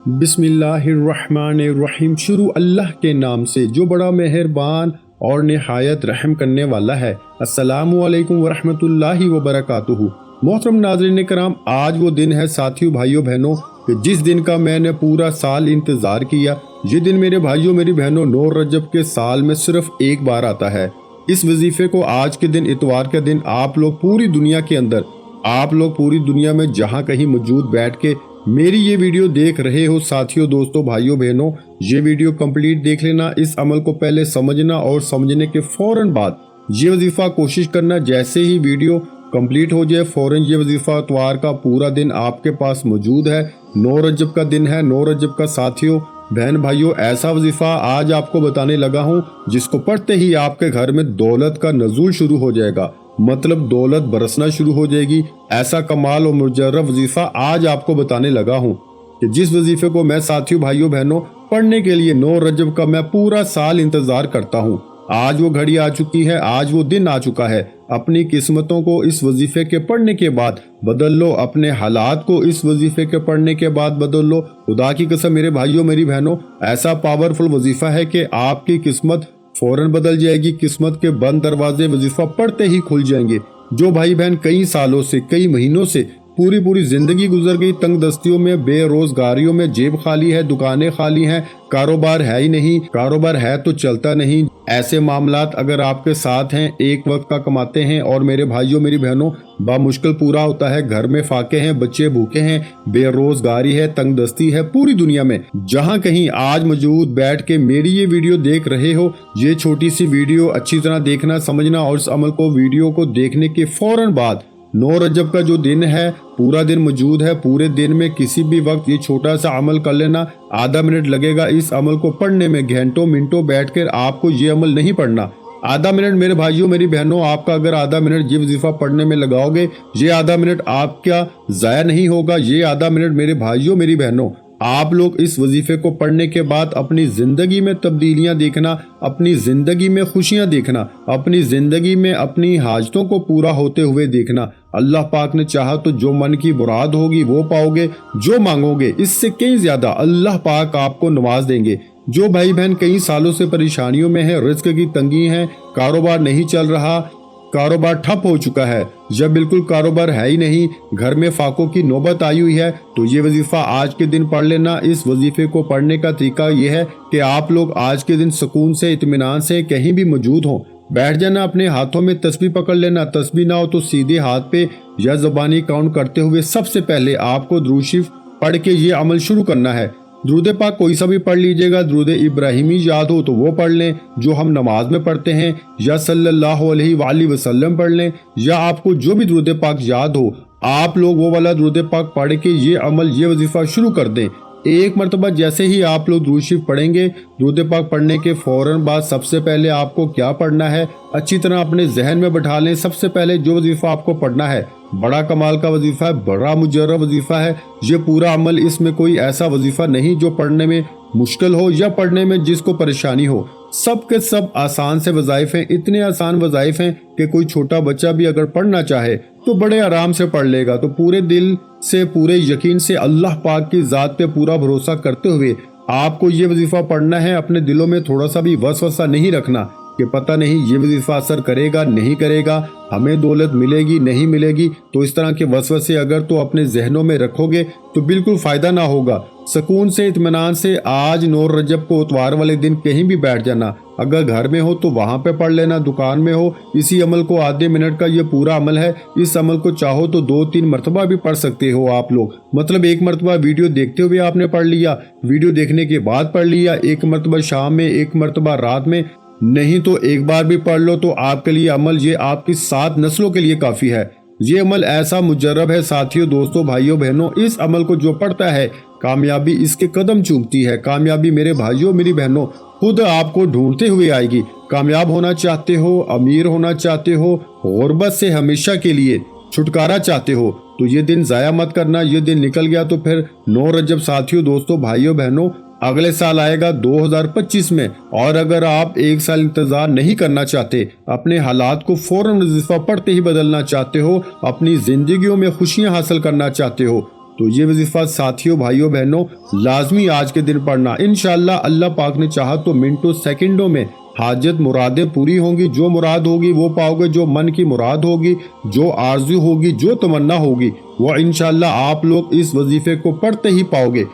बिस्मिल्लाहिर्रहमानिर्रहीम। शुरू अल्लाह के नाम से जो बड़ा मेहरबान और निहायत रहम करने वाला है। अस्सलामु अलैकुम वरहमतुल्लाहि वबरकातुहू। मोहतरम नाज़रीन कराम, आज वो दिन है साथियों, भाइयों बहनों, कि जिस दिन का मैंने पूरा साल इंतज़ार किया। ये दिन मेरे भाइयों मेरी बहनों 9 रजब के साल में सिर्फ एक बार आता है। इस वजीफे को आज के दिन, इतवार के दिन, आप लोग पूरी दुनिया के अंदर, आप लोग पूरी दुनिया में जहाँ कहीं मौजूद बैठ के मेरी ये वीडियो देख रहे हो साथियों, दोस्तों, भाइयों बहनों, ये वीडियो कंप्लीट देख लेना। इस अमल को पहले समझना और समझने के फौरन बाद ये वजीफा कोशिश करना। जैसे ही वीडियो कंप्लीट हो जाए फौरन ये वजीफा इतवार का पूरा दिन आपके पास मौजूद है। 9 रजब का दिन है। 9 रजब का साथियों, बहन भाइयों, ऐसा वजीफा आज आपको बताने लगा हूँ जिसको पढ़ते ही आपके घर में दौलत का नज़ूल शुरू हो जाएगा, मतलब दौलत बरसना शुरू हो जाएगी। ऐसा कमाल और मुजर्रब वजीफा आज आपको बताने लगा हूँ कि जिस वजीफे को मैं साथियों, भाइयों बहनों, पढ़ने के लिए 9 रजब का मैं पूरा साल इंतजार करता हूँ। आज वो घड़ी आ चुकी है, आज वो दिन आ चुका है। अपनी किस्मतों को इस वजीफे के पढ़ने के बाद बदल लो, अपने हालात को इस वजीफे के पढ़ने के बाद बदल लो। खुदा की कसम मेरे भाइयों मेरी बहनों, ऐसा पावरफुल वजीफा है कि आपकी किस्मत फौरन बदल जाएगी। किस्मत के बंद दरवाजे वजीफा पढ़ते ही खुल जाएंगे। जो भाई बहन कई सालों से, कई महीनों से पूरी जिंदगी गुजर गई तंग दस्तियों में, बेरोजगारियों में, जेब खाली है, दुकानें खाली हैं, कारोबार है ही नहीं, कारोबार है तो चलता नहीं, ऐसे मामलात अगर आपके साथ हैं, एक वक्त का कमाते हैं और मेरे भाइयों मेरी बहनों बामुश्किल पूरा होता है, घर में फाके हैं, बच्चे भूखे हैं, बेरोजगारी है, तंग दस्ती है, पूरी दुनिया में जहां कहीं आज मौजूद बैठ के मेरी ये वीडियो देख रहे हो, ये छोटी सी वीडियो अच्छी तरह देखना, समझना और इस अमल को, वीडियो को देखने के फौरन बाद 9 रजब का जो दिन है, पूरा दिन मौजूद है। पूरे दिन में किसी भी वक्त ये छोटा सा अमल कर लेना। आधा मिनट लगेगा इस अमल को पढ़ने में। घंटों मिनटों बैठकर आपको ये अमल नहीं पढ़ना। आधा मिनट मेरे भाइयों मेरी बहनों, आपका अगर आधा मिनट ये वजीफा पढ़ने में लगाओगे, ये आधा मिनट आपका जाया नहीं होगा। ये आधा मिनट मेरे भाइयों मेरी बहनों, आप लोग इस वजीफे को पढ़ने के बाद अपनी जिंदगी में तब्दीलियां देखना, अपनी जिंदगी में खुशियां देखना, अपनी जिंदगी में अपनी हाजतों को पूरा होते हुए देखना। अल्लाह पाक ने चाहा तो जो मन की मुराद होगी वो पाओगे, जो मांगोगे इससे कहीं ज्यादा अल्लाह पाक आपको नवाज देंगे। जो भाई बहन कई सालों से परेशानियों में है, रिस्क की तंगी है, कारोबार नहीं चल रहा, कारोबार ठप हो चुका है, जब बिल्कुल कारोबार है ही नहीं, घर में फाकों की नौबत आई हुई है, तो ये वजीफा आज के दिन पढ़ लेना। इस वजीफे को पढ़ने का तरीका ये है कि आप लोग आज के दिन सुकून से, इत्मीनान से कहीं भी मौजूद हो, बैठ जाना, अपने हाथों में तस्बीह पकड़ लेना। तस्बीह ना हो तो सीधे हाथ पे या ज़बानी काउंट करते हुए सबसे पहले आपको दुरूद शरीफ पढ़ के ये अमल शुरू करना है। दुरूद पाक कोई सा भी पढ़ लीजिएगा। दुरूद इब्राहिमी याद हो तो वो पढ़ लें जो हम नमाज में पढ़ते हैं, या सल्लल्लाहु अलैहि वसल्लम पढ़ लें, या आपको जो भी दुरूद पाक याद हो आप लोग वो वाला दुरूद पाक पढ़ के ये अमल, ये वजीफा शुरू कर दें। एक मरतबा जैसे ही आप लोग दुरूद शरीफ पढ़ेंगे, दुरूद पाक पढ़ने के फौरन बाद सबसे पहले आपको क्या पढ़ना है अच्छी तरह अपने जहन में बैठा लें। सबसे पहले जो वजीफा आपको पढ़ना है, बड़ा कमाल का वजीफा है, बड़ा मुजर्रब वजीफा है। ये पूरा अमल, इसमें कोई ऐसा वजीफा नहीं जो पढ़ने में मुश्किल हो या पढ़ने में जिसको परेशानी हो। सब के सब आसान से वज़ाइफ हैं, इतने आसान वज़ाइफ हैं कि कोई छोटा बच्चा भी अगर पढ़ना चाहे तो बड़े आराम से पढ़ लेगा। तो पूरे दिल से, पूरे यकीन से, अल्लाह पाक की ज़ात पे पूरा भरोसा करते हुए आपको ये वजीफा पढ़ना है। अपने दिलों में थोड़ा सा भी वसवसा नहीं रखना कि पता नहीं ये वजीफा असर करेगा नहीं करेगा, हमें दौलत मिलेगी नहीं मिलेगी। तो इस तरह के वसवसे अगर तो अपने जहनों में रखोगे तो बिल्कुल फ़ायदा ना होगा। सुकून से, इत्मीनान से आज 9 रजब को इतवार वाले दिन कहीं भी बैठ जाना। अगर घर में हो तो वहाँ पे पढ़ लेना, दुकान में हो, इसी अमल को, आधे मिनट का ये पूरा अमल है। इस अमल को चाहो तो 2-3 मरतबा भी पढ़ सकते हो आप लोग। मतलब एक मरतबा वीडियो देखते हुए आपने पढ़ लिया, वीडियो देखने के बाद पढ़ लिया, एक मरतबा शाम में, एक मरतबा रात में, नहीं तो एक बार भी पढ़ लो तो आपके लिए अमल, ये आपकी 7 नस्लों के लिए काफ़ी है। ये अमल ऐसा मुजर्रब है साथियों, दोस्तों, भाइयों बहनों, इस अमल को जो पढ़ता है कामयाबी इसके कदम चूमती है। कामयाबी मेरे भाइयों मेरी बहनों खुद आपको ढूंढते हुए आएगी। कामयाब होना चाहते हो, अमीर होना चाहते हो, गुर्बत से हमेशा के लिए छुटकारा चाहते हो, तो ये दिन ज़ाया मत करना। ये दिन निकल गया तो फिर 9 रजब साथियों, दोस्तों, भाइयों बहनों अगले साल आएगा 2025 में। और अगर आप एक साल इंतजार नहीं करना चाहते, अपने हालात को फौरन वजीफा पढ़ते ही बदलना चाहते हो, अपनी जिंदगियों में खुशियां हासिल करना चाहते हो, तो ये वजीफा साथियों भाइयों बहनों लाजमी आज के दिन पढ़ना। इंशाअल्लाह अल्लाह पाक ने चाहा तो मिनटों सेकंडों में हाजत मुरादें पूरी होंगी। जो मुराद होगी वो पाओगे, जो मन की मुराद होगी, जो आरज़ू होगी, जो तमन्ना होगी वो इंशाअल्लाह आप लोग इस वजीफे को पढ़ते ही पाओगे।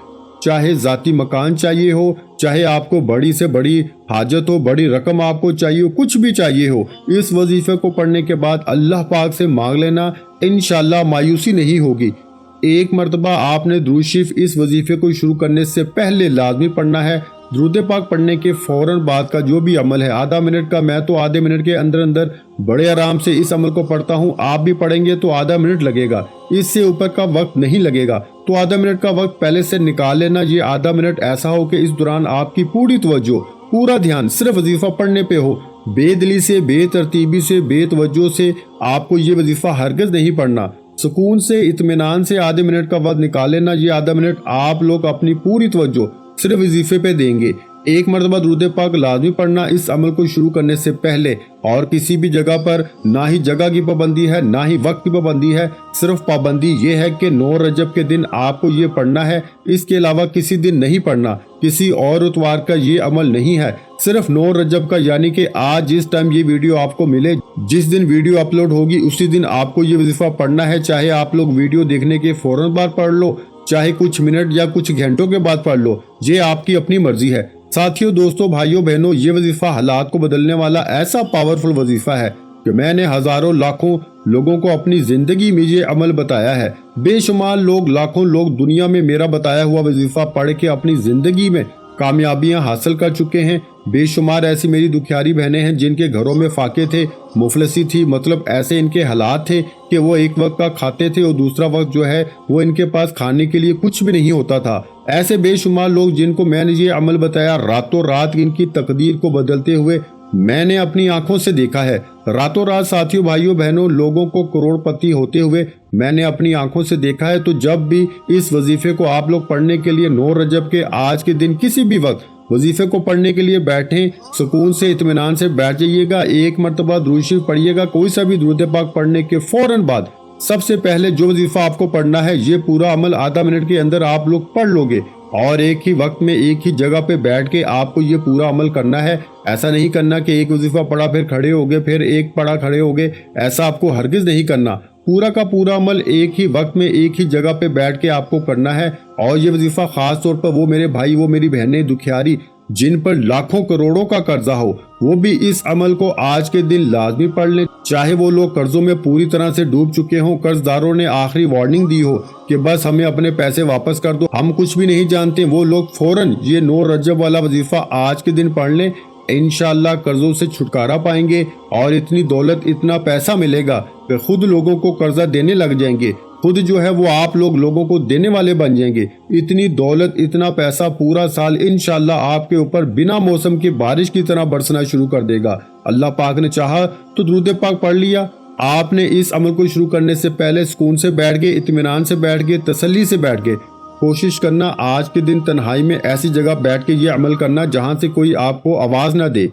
चाहे ज़ाती मकान चाहिए हो, चाहे आपको बड़ी से बड़ी हाजत हो, बड़ी रकम आपको चाहिए हो, कुछ भी चाहिए हो, इस वजीफे को पढ़ने के बाद अल्लाह पाक से मांग लेना, इंशाअल्लाह मायूसी नहीं होगी। एक मरतबा आपने दुरूद शरीफ इस वजीफे को शुरू करने से पहले लाजमी पढ़ना है। दुरूद पाक पढ़ने के फौरन बाद का जो भी अमल है, आधा मिनट का, मैं तो आधे मिनट के अंदर अंदर बड़े आराम से इस अमल को पढ़ता हूँ। आप भी पढ़ेंगे तो आधा मिनट लगेगा, इससे ऊपर का वक्त नहीं लगेगा। तो आधा मिनट का वक्त पहले से निकाल लेना। ये आधा मिनट ऐसा हो कि इस दौरान आपकी पूरी तवज्जो, पूरा ध्यान सिर्फ वजीफा पढ़ने पे हो। बेदिली से, बेतरतीबी से, बेतवज्जो से आपको ये वजीफा हरगिज नहीं पढ़ना। सुकून से, इत्मीनान से आधे मिनट का वक्त निकाल लेना। ये आधा मिनट आप लोग अपनी पूरी तवज्जो सिर्फ वजीफे पे देंगे। एक मरतबा दुरूद पाक लाजमी पढ़ना इस अमल को शुरू करने से पहले। और किसी भी जगह पर ना ही जगह की पाबंदी है, ना ही वक्त की पाबंदी है। सिर्फ पाबंदी ये है कि 9 रजब के दिन आपको ये पढ़ना है, इसके अलावा किसी दिन नहीं पढ़ना। किसी और इतवार का ये अमल नहीं है, सिर्फ 9 रजब का, यानी कि आज जिस टाइम ये वीडियो आपको मिले, जिस दिन वीडियो अपलोड होगी उसी दिन आपको ये वजीफा पढ़ना है। चाहे आप लोग वीडियो देखने के फौरन बाद पढ़ लो, चाहे कुछ मिनट या कुछ घंटों के बाद पढ़ लो, ये आपकी अपनी मर्जी है। साथियों, दोस्तों, भाइयों बहनों, ये वजीफा हालात को बदलने वाला ऐसा पावरफुल वजीफा है कि मैंने हजारों लाखों लोगों को अपनी जिंदगी में ये अमल बताया है। बेशुमार लोग, लाखों लोग दुनिया में मेरा बताया हुआ वजीफा पढ़ के अपनी जिंदगी में कामयाबियां हासिल कर चुके हैं। बेशुमार ऐसी मेरी दुखियारी बहनें हैं जिनके घरों में फाके थे, मुफलसी थी, मतलब ऐसे इनके हालात थे कि वो एक वक्त का खाते थे और दूसरा वक्त जो है वो इनके पास खाने के लिए कुछ भी नहीं होता था। ऐसे बेशुमार लोग जिनको मैंने ये अमल बताया, रातों रात इनकी तकदीर को बदलते हुए मैंने अपनी आंखों से देखा है। रातों रात साथियों भाइयों बहनों लोगों को करोड़पति होते हुए मैंने अपनी आंखों से देखा है। तो जब भी इस वजीफे को आप लोग पढ़ने के लिए 9 रजब के आज के दिन किसी भी वक्त वजीफे को पढ़ने के लिए बैठें, सुकून से, इत्मीनान से बैठ जाइएगा। एक मरतबा दुरूद शरीफ पढ़िएगा। कोई सा भी दुरूद पाक पढ़ने के फौरन बाद सबसे पहले जो वजीफा आपको पढ़ना है, ये पूरा अमल आधा मिनट के अंदर आप लोग पढ़ लोगे और एक ही वक्त में एक ही जगह पे बैठ के आपको ये पूरा अमल करना है। ऐसा नहीं करना कि एक वजीफा पढ़ा फिर खड़े हो गए, फिर एक पढ़ा खड़े हो गए, ऐसा आपको हरगिज नहीं करना। पूरा का पूरा अमल एक ही वक्त में एक ही जगह पे बैठ के आपको करना है। और ये वजीफा खास तौर पर वो मेरे भाई, वो मेरी बहनें दुखियारी जिन पर लाखों करोड़ों का कर्जा हो, वो भी इस अमल को आज के दिन लाजमी पढ़ लें। चाहे वो लोग कर्जों में पूरी तरह से डूब चुके हों, कर्जदारों ने आखिरी वार्निंग दी हो कि बस हमें अपने पैसे वापस कर दो, हम कुछ भी नहीं जानते, वो लोग फौरन ये 9 रजब वाला वजीफा आज के दिन पढ़ लें। इंशाअल्लाह कर्जों से छुटकारा पाएंगे और इतनी दौलत, इतना पैसा मिलेगा कि खुद लोगों को कर्जा देने लग जाएंगे। खुद जो है वो आप लोगों को देने वाले बन जाएंगे। इतनी दौलत, इतना पैसा पूरा साल इंशाअल्लाह आपके ऊपर बिना मौसम की बारिश की तरह बरसना शुरू कर देगा। अल्लाह पाक ने चाहा तो दुरूद पाक पढ़ लिया। आपने इस अमल को शुरू करने से पहले सुकून से बैठ गए, इत्मीनान से बैठ गए, तसल्ली से बैठ गए। कोशिश करना आज के दिन तन्हाई में ऐसी जगह बैठ के ये अमल करना जहाँ से कोई आपको आवाज़ ना दे।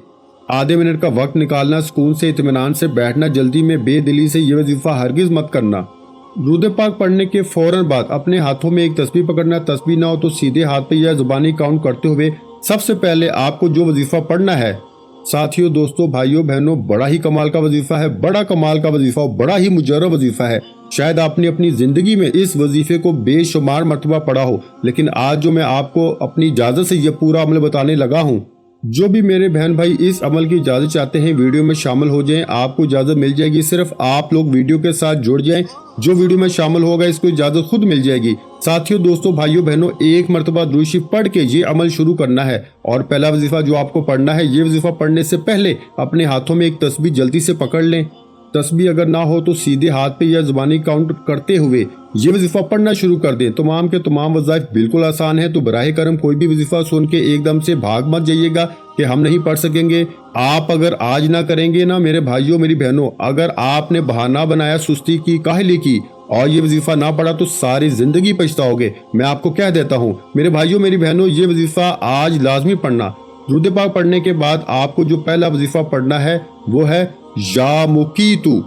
आधे मिनट का वक्त निकालना, सुकून से, इत्मीनान से बैठना। जल्दी में बेदिली से ये वजीफा हरगिज मत करना। दुरूद पाक पढ़ने के फौरन बाद अपने हाथों में एक तस्बीह पकड़ना। तस्बीह ना हो तो सीधे हाथ पे या जुबानी काउंट करते हुए सबसे पहले आपको जो वजीफा पढ़ना है। साथियों, दोस्तों, भाइयों बहनों, बड़ा ही कमाल का वजीफा है, बड़ा कमाल का वजीफा, बड़ा ही मुजर्रब वजीफा है। शायद आपने अपनी जिंदगी में इस वजीफे को बेशुमार मरतबा पढ़ा हो, लेकिन आज जो मैं आपको अपनी इजाजत से ये पूरा अमल बताने लगा हूँ, जो भी मेरे बहन भाई इस अमल की इजाजत चाहते हैं वीडियो में शामिल हो जाएं, आपको इजाजत मिल जाएगी। सिर्फ आप लोग वीडियो के साथ जुड़ जाएं, जो वीडियो में शामिल होगा इसको इजाजत खुद मिल जाएगी। साथियों, दोस्तों, भाइयों बहनों, एक मरतबा दुरूद शरीफ पढ़ के ये अमल शुरू करना है। और पहला वजीफा जो आपको पढ़ना है, ये वजीफा पढ़ने से पहले अपने हाथों में एक तस्बीह जल्दी से पकड़ लें। तस्बीह अगर ना हो तो सीधे हाथ पे या जुबानी काउंट करते हुए ये वजीफा पढ़ना शुरू कर दें। तमाम के तमाम वज़ाइफ बिल्कुल आसान है, तो बराह करम कोई भी वजीफा सुन के एकदम से भाग मत जाइएगा कि हम नहीं पढ़ सकेंगे। आप अगर आज ना करेंगे ना मेरे भाइयों, मेरी बहनों, अगर आपने बहाना बनाया, सुस्ती की, काहली की और ये वजीफा ना पढ़ा तो सारी जिंदगी पछताओगे। मैं आपको कह देता हूँ मेरे भाइयों, मेरी बहनों, ये वजीफा आज लाजमी पढ़ना। दुरूद पाक पढ़ने के बाद आपको जो पहला वजीफा पढ़ना है वो है या मुकीतू।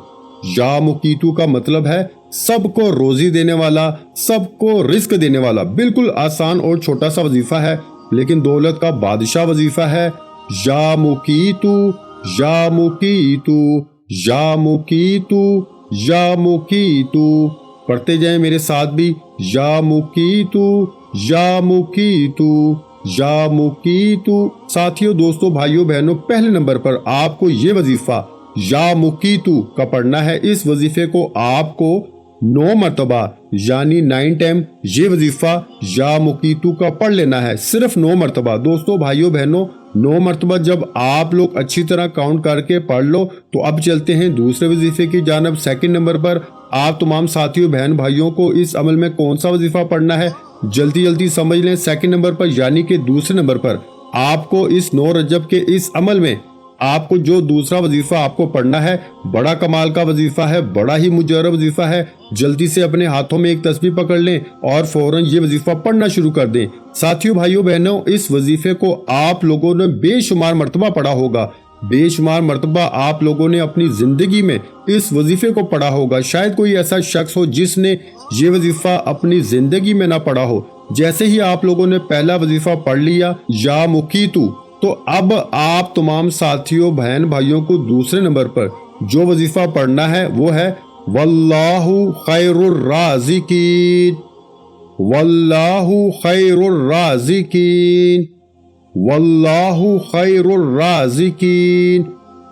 या मुकीतू का मतलब है सबको रोजी देने वाला, सबको रिस्क देने वाला। बिल्कुल आसान और छोटा सा वजीफा है, लेकिन दौलत का बादशाह वजीफा है। या मुकीतु, या मुकीतु, या मुकीतु, या मुकीतु। पढ़ते जाएं मेरे साथ भी। या मुकीतु, या मुकीतु, या मुकीतु। साथियों, दोस्तों, भाइयों बहनों, पहले नंबर पर आपको ये वजीफा या मुकीतु का पढ़ना है। इस वजीफे को आपको 9 मरतबा यानी 9 टाइम ये वजीफा या मुकीतु का पढ़ लेना है, सिर्फ 9 मरतबा। दोस्तों, भाइयों बहनों, 9 मरतबा जब आप लोग अच्छी तरह काउंट करके पढ़ लो तो अब चलते हैं दूसरे वजीफे की जानब। सेकंड नंबर पर आप तमाम साथियों बहन भाइयों को इस अमल में कौन सा वजीफा पढ़ना है जल्दी जल्दी समझ लें। सेकंड नंबर पर यानी कि दूसरे नंबर पर आपको इस 9 रजब के इस अमल में आपको जो दूसरा वजीफा आपको पढ़ना है, बड़ा कमाल का वजीफा है, बड़ा ही मुजर्रब वजीफा है। जल्दी से अपने हाथों में एक तस्बीह पकड़ लें और फौरन ये वजीफा पढ़ना शुरू कर दें। साथियों, भाइयों बहनों, इस वजीफे को आप लोगों ने बेशुमार मरतबा पढ़ा होगा, बेशुमार मरतबा आप लोगों ने अपनी जिंदगी में इस वजीफे को पढ़ा होगा। शायद कोई ऐसा शख्स हो जिसने ये वजीफा अपनी जिंदगी में ना पढ़ा हो। जैसे ही आप लोगों ने पहला वजीफा पढ़ लिया या मुकीतु, तो अब आप तमाम साथियों बहन भाइयों को दूसरे नंबर पर जो वजीफा पढ़ना है वो है वल्लाहु खैरुर राज़िकीन, वल्लाहु खैरुर राज़िकीन, वल्लाहु खैरुर राज़िकीन।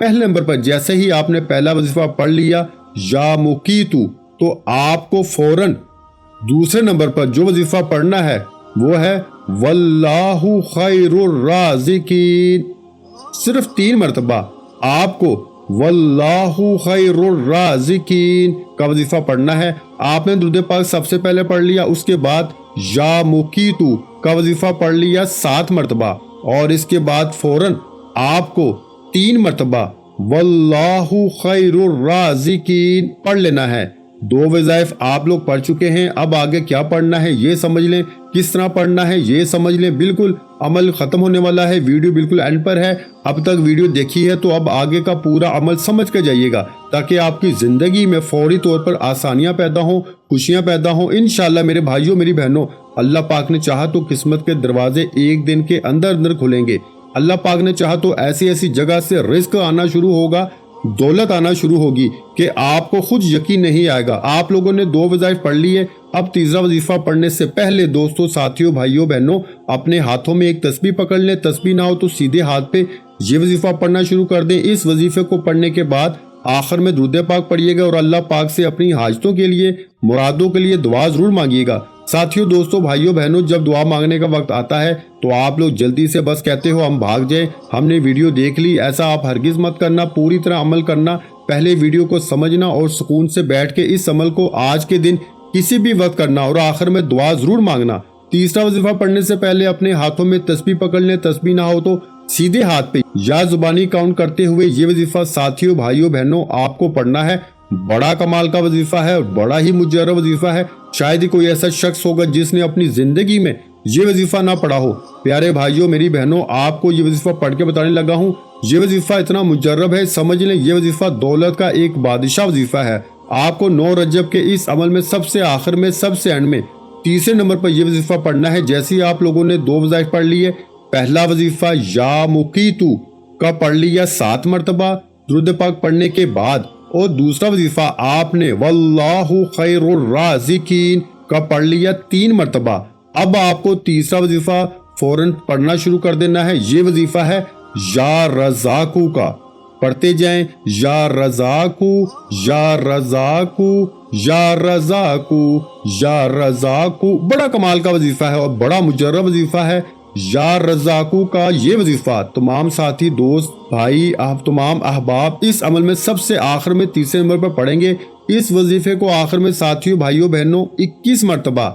पहले नंबर पर जैसे ही आपने पहला वजीफा पढ़ लिया या मुकीतु, तो आपको फौरन दूसरे नंबर पर जो वजीफा पढ़ना है वो है वल्लाहु खैरुर राज़िकीन। सिर्फ 3 मरतबा आपको वल्लाहु खैरुर राज़िकीन का वजीफा पढ़ना है। आपने दुरूद पाक सबसे पहले पढ़ लिया, उसके बाद या मुकीतु का वजीफा पढ़ लिया 7 मरतबा, और इसके बाद फौरन आपको 3 मरतबा वल्लाहु खैरुर राज़िकीन पढ़ लेना है। 2 वज़ाइफ आप लोग पढ़ चुके हैं, अब आगे क्या पढ़ना है ये समझ लें, किस तरह पढ़ना है ये समझ लें। बिल्कुल अमल खत्म होने वाला है, वीडियो बिल्कुल एंड पर है। अब तक वीडियो देखी है तो अब आगे का पूरा अमल समझ कर जाइएगा, ताकि आपकी जिंदगी में फौरी तौर पर आसानियां पैदा हों, खुशियां पैदा हों। इंशाल्लाह मेरे भाइयों मेरी बहनों, अल्लाह पाक ने चाहा तो किस्मत के दरवाजे एक दिन के अंदर अंदर खुलेंगे। अल्लाह पाक ने चाहा तो ऐसी ऐसी जगह से रिस्क आना शुरू होगा, दौलत आना शुरू होगी कि आपको खुद यकीन नहीं आएगा। आप लोगों ने 2 वज़ाइफ पढ़ ली है, अब तीसरा वजीफा पढ़ने से पहले दोस्तों साथियों भाइयों बहनों अपने हाथों में एक तस्बीह पकड़ लें। तस्बीह ना हो तो सीधे हाथ पे ये वजीफा पढ़ना शुरू कर दें। इस वजीफे को पढ़ने के बाद आखिर में दुरूद पाक पढ़िएगा और अल्लाह पाक से अपनी हाजतों के लिए, मुरादों के लिए दुआ जरूर मांगिएगा। साथियों, दोस्तों, भाइयों बहनों, जब दुआ मांगने का वक्त आता है तो आप लोग जल्दी से बस कहते हो हम भाग जाएं, हमने वीडियो देख ली। ऐसा आप हरगिज मत करना, पूरी तरह अमल करना। पहले वीडियो को समझना और सुकून से बैठ के इस अमल को आज के दिन किसी भी वक्त करना और आखिर में दुआ जरूर मांगना। तीसरा वजीफा पढ़ने से पहले अपने हाथों में तस्बीह पकड़ लें। तस्बीह ना हो तो सीधे हाथ पे या जुबानी काउंट करते हुए ये वजीफा साथियों भाइयों बहनों आपको पढ़ना है। बड़ा कमाल का वजीफा है और बड़ा ही मुजर्रब वजीफा है। शायद ही कोई ऐसा शख्स होगा जिसने अपनी जिंदगी में ये वजीफा ना पढ़ा हो। प्यारे भाइयों मेरी बहनों, आपको ये वजीफा पढ़ के बताने लगा हूँ। ये वजीफा इतना मुजर्रब है, समझ लें ये वजीफा दौलत का एक बादशाह वजीफा है। आपको 9 रजब के इस अमल में सबसे आखिर में, सबसे एंड में, तीसरे नंबर पर यह वजीफा पढ़ना है। जैसे ही आप लोगों ने 2 वज़ाइफ पढ़ लिए, पहला वजीफा या मुकीतु का पढ़ लिया 7 मरतबा दुरूद पाक पढ़ने के बाद, और दूसरा वजीफा आपने वल्लाहु खैरुर राज़िकीन का पढ़ लिया 3 मरतबा। अब आपको तीसरा वजीफा फौरन पढ़ना शुरू कर देना है। ये वजीफा है या रज़ाकू का। पढ़ते जाएं, या रज़ाकू, या रज़ाकू, या रज़ाकू, या रज़ाकू। बड़ा कमाल का वजीफा है और बड़ा मुजर्रब वजीफा है। या रज़ाकू का ये वजीफा तमाम साथी दोस्त भाई आप तमाम अहबाब इस अमल में सबसे आखिर में तीसरे नंबर पर पढ़ेंगे। इस वजीफे को आखिर में साथियों भाइयों बहनों 21 मरतबा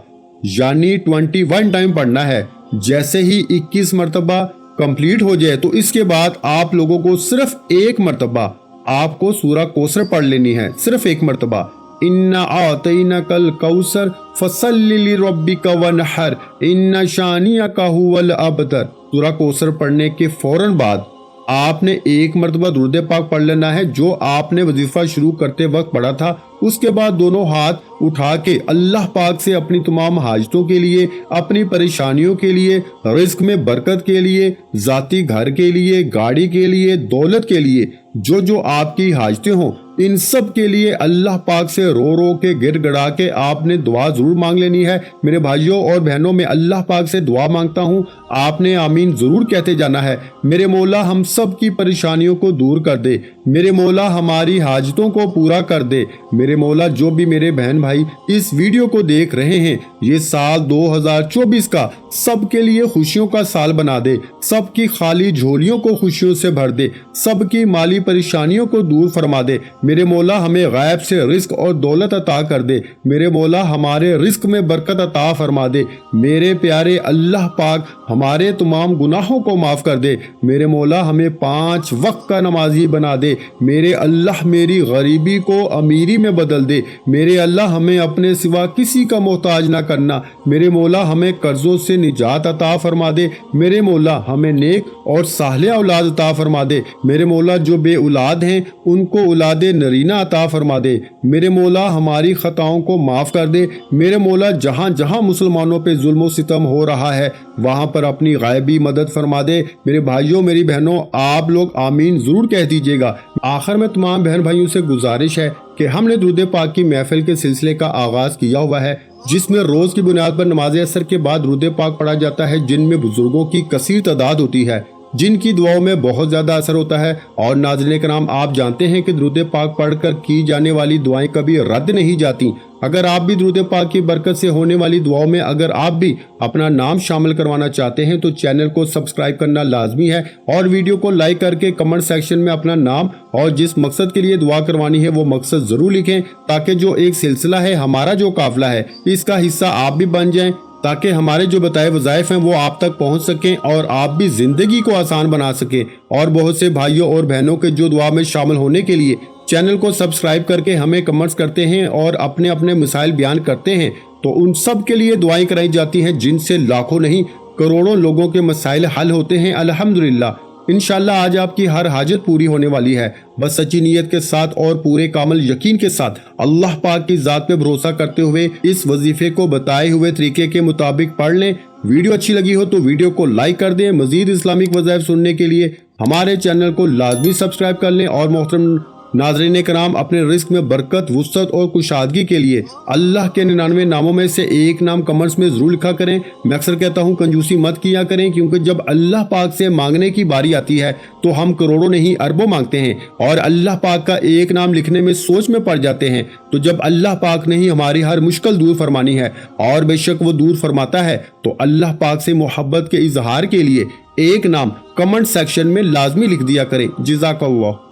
यानी 21 टाइम पढ़ना है। जैसे ही 21 मरतबा कंप्लीट हो जाए तो इसके बाद आप लोगों को सिर्फ 1 मरतबा आपको सूरा कौसर पढ़ लेनी है, सिर्फ 1 मरतबा। इन्ना आतैनाकल कौसर फसल्लि लिरब्बिका वनहर इन्ना शानिअका हुवल अबतर। सूरा कौसर पढ़ने के फौरन बाद आपने 1 मरतबा दुरूद पाक पढ़ लेना है, जो आपने वजीफा शुरू करते वक्त पढ़ा था। उसके बाद दोनों हाथ उठा के अल्लाह पाक से अपनी तमाम हाजतों के लिए, अपनी परेशानियों के लिए, रिस्क में बरकत के लिए, जाती घर के लिए, गाड़ी के लिए, दौलत के लिए, जो जो आपकी हाजतें हों, इन सब के लिए अल्लाह पाक से रो रो के गिड़गिड़ा के आपने दुआ जरूर मांग लेनी है। मेरे भाइयों और बहनों, मैं अल्लाह पाक से दुआ मांगता हूँ, आपने आमीन जरूर कहते जाना है। मेरे मौला हम सब की परेशानियों को दूर कर दे, मेरे मौला हमारी हाजतों को पूरा कर दे। मेरे मौला जो भी मेरे बहन भाई इस वीडियो को देख रहे हैं, ये साल 2024 का सबके लिए खुशियों का साल बना दे, सबकी खाली झोलियों को खुशियों से भर दे, सबकी माली परेशानियों को दूर फरमा दे। मेरे मौला हमें गैब से रिस्क और दौलत अता कर दे। मेरे मौला हमारे रिस्क में बरकत अता फरमा दे। मेरे प्यारे अल्लाह पाक हमारे तमाम गुनाहों को माफ कर दे। मेरे मौला हमें 5 वक्त का नमाजी बना दे। मेरे अल्लाह मेरी गरीबी को अमीरी में बदल दे। मेरे अल्लाह हमें अपने सिवा किसी का मोहताज ना करना। मेरे मौला हमें कर्जों से निजात अता फरमा दे। मेरे मौला हमें नेक और सालेह औलाद अता फरमा दे। मेरे मौला जो बे औलाद हैं उनको औलादे नरीना अता फरमा दे। मेरे मौला हमारी खताओं को माफ कर दे। मेरे मौला जहाँ जहाँ मुसलमानों पे जुल्म और सितम हो रहा है वहाँ पर अपनी गायबी मदद फरमा दे। मेरे भाइयों मेरी बहनों, आप लोग आमीन जरूर कह दीजिएगा। आखिर में तमाम बहन भाइयों से गुजारिश है कि हमने दुरूद पाक की महफिल के सिलसिले का आगाज किया हुआ है, जिसमें रोज की बुनियाद पर नमाज असर के बाद दुरूद पाक पढ़ा जाता है, जिनमें बुजुर्गों की कसीर तादाद होती है, जिनकी दुआओं में बहुत ज्यादा असर होता है। और नाज़रीन कराम, आप जानते हैं कि दुरूद पाक पढ़कर की जाने वाली दुआएं कभी रद्द नहीं जाती। अगर आप भी दुरूद पाक की बरकत से होने वाली दुआओं में अगर आप भी अपना नाम शामिल करवाना चाहते हैं तो चैनल को सब्सक्राइब करना लाजमी है और वीडियो को लाइक करके कमेंट सेक्शन में अपना नाम और जिस मकसद के लिए दुआ करवानी है वो मकसद जरूर लिखें, ताकि जो एक सिलसिला है, हमारा जो काफिला है, इसका हिस्सा आप भी बन जाएं, ताकि हमारे जो बताए वज़ाइफ हैं वो आप तक पहुंच सकें और आप भी जिंदगी को आसान बना सकें। और बहुत से भाइयों और बहनों के जो दुआ में शामिल होने के लिए चैनल को सब्सक्राइब करके हमें कमेंट्स करते हैं और अपने अपने मसाइल बयान करते हैं, तो उन सब के लिए दुआएं कराई जाती हैं, जिनसे लाखों नहीं करोड़ों लोगों के मसाइल हल होते हैं अल्हम्दुलिल्लाह। इंशाल्लाह आज आपकी हर हाजत पूरी होने वाली है। बस सच्ची नीयत के साथ और पूरे कामल यकीन के साथ अल्लाह पाक की जात पे भरोसा करते हुए इस वजीफे को बताए हुए तरीके के मुताबिक पढ़ लें। वीडियो अच्छी लगी हो तो वीडियो को लाइक कर दें। मजीद इस्लामिक वज़ाइफ सुनने के लिए हमारे चैनल को लाजमी सब्सक्राइब कर लें। और मोहतरम नाज़रीन कराम, अपने रिस्क में बरकत, वुसअत और कुशादगी के लिए अल्लाह के 99 नामों में से एक नाम कमेंट्स में जरूर लिखा करें। मैं अक्सर कहता हूँ कंजूसी मत किया करें, क्योंकि जब अल्लाह पाक से मांगने की बारी आती है तो हम करोड़ों नहीं अरबों मांगते हैं और अल्लाह पाक का एक नाम लिखने में सोच में पड़ जाते हैं। तो जब अल्लाह पाक ने ही हमारी हर मुश्किल दूर फरमानी है, और बेशक वो दूर फरमाता है, तो अल्लाह पाक से मोहब्बत के इजहार के लिए एक नाम कमेंट सेक्शन में लाजमी लिख दिया करें। जज़ाकल्लाह।